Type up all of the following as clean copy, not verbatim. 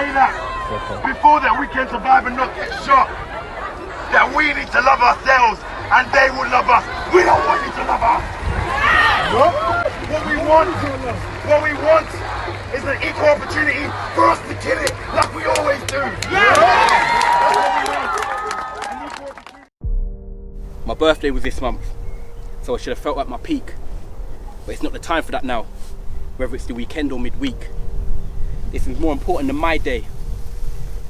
say that before that we can survive and not get shot. That we need to love ourselves and they will love us. We don't want you to love us. What we want is an equal opportunity for us to kill it like we always do. That's what we want. An equal opportunity. My birthday was this month, so I should have felt at my peak. But it's not the time for that now, whether it's the weekend or midweek. This is more important than my day,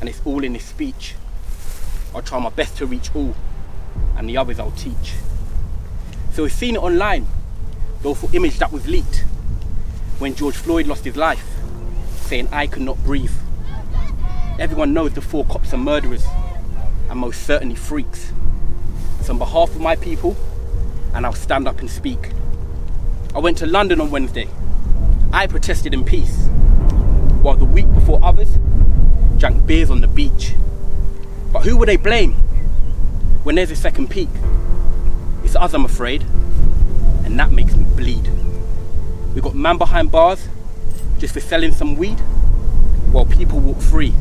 and it's all in this speech. I'll try my best to reach all, and the others I'll teach. So we've seen it online, the awful image that was leaked when George Floyd lost his life, saying I could not breathe. Everyone knows the 4 cops are murderers, and most certainly freaks. So on behalf of my people, and I'll stand up and speak. I went to London on Wednesday. I protested in peace, while the week before others drank beers on the beach. But who will they blame when there's a second peak? It's us, I'm afraid, and that makes me bleed. We got man behind bars just for selling some weed, while people walk free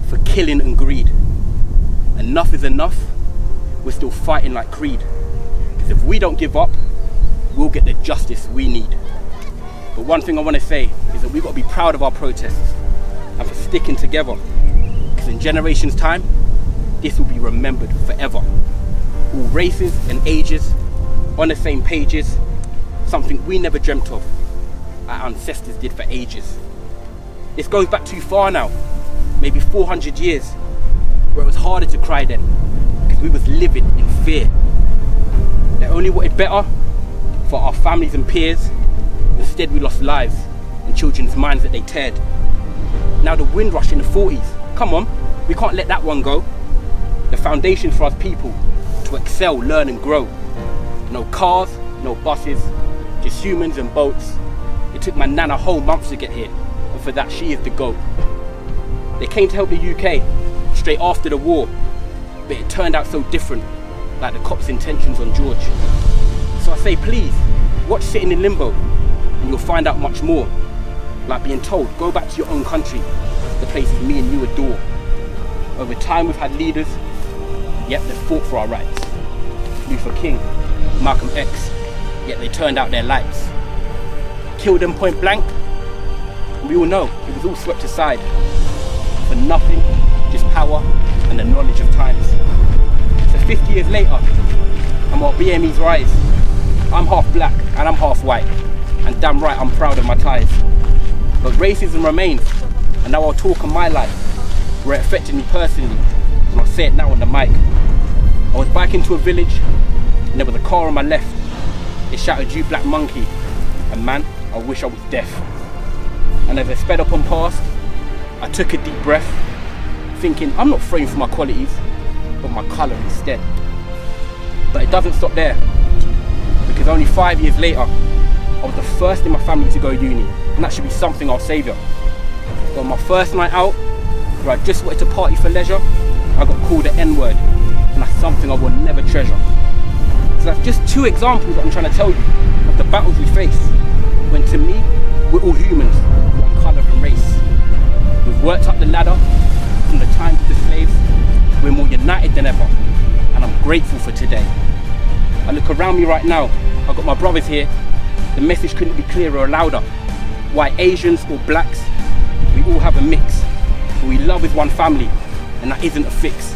for killing and greed. Enough is enough, we're still fighting like Creed. Because if we don't give up, we'll get the justice we need. But one thing I want to say is that we've got to be proud of our protests and for sticking together. Because in generations' time, this will be remembered forever. All races and ages, on the same pages, something we never dreamt of, our ancestors did for ages. This goes back too far now, maybe 400 years, where it was harder to cry then, because we was living in fear. They only wanted better for our families and peers. Instead we lost lives and children's minds that they teared. Now the Windrush in the 40s, come on, we can't let that one go. The foundation for us people to excel, learn and grow. No cars, no buses, just humans and boats. It took my nana a whole month to get here, and for that she is the GOAT. They came to help the UK straight after the war, but it turned out so different, like the cops' intentions on George. So I say please, watch Sitting in Limbo, and you'll find out much more. Like being told, go back to your own country, the places me and you adore. Over time we've had leaders, yet they fought for our rights. Luther King, Malcolm X, yet they turned out their lights. Killed them point blank, we all know it was all swept aside. For nothing, just power and the knowledge of times. So 50 years later, and while BMEs rise, I'm half black and I'm half white, and damn right I'm proud of my ties. But racism remains, and now I'll talk on my life, where it affected me personally, and I'll say it now on the mic. I was biking to a village, and there was a car on my left. It shouted, "You black monkey," and man, I wish I was deaf. And as I sped up on past, I took a deep breath, thinking I'm not framed for my qualities, but my colour instead. But it doesn't stop there, because only 5 years later, I was the first in my family to go uni, and that should be something I'll savour. But on my first night out, where I just wanted to party for leisure, I got called the N-word, and that's something I will never treasure. So that's just 2 examples that I'm trying to tell you of the battles we face, when to me, we're all humans, one colour and race. We've worked up the ladder from the times of the slaves. We're more united than ever, and I'm grateful for today. I look around me right now, I've got my brothers here. The message couldn't be clearer or louder. White Asians or blacks, we all have a mix. But we love as one family, and that isn't a fix.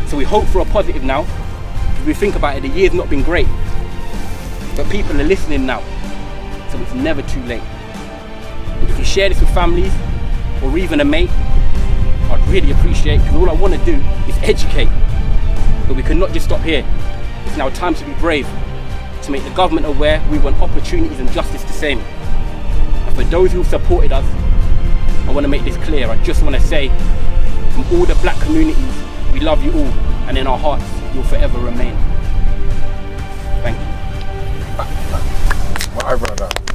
So we hope for a positive now. If we think about it, the year's not been great. But people are listening now, so it's never too late. And if you share this with families, or even a mate, I'd really appreciate it, because all I want to do is educate. But we cannot just stop here. It's now time to be brave, to make the government aware we want opportunities and justice the same. And for those who've supported us, I want to make this clear. I just want to say, from all the black communities, we love you all, and in our hearts, you'll forever remain. Thank you. My eyebrow down.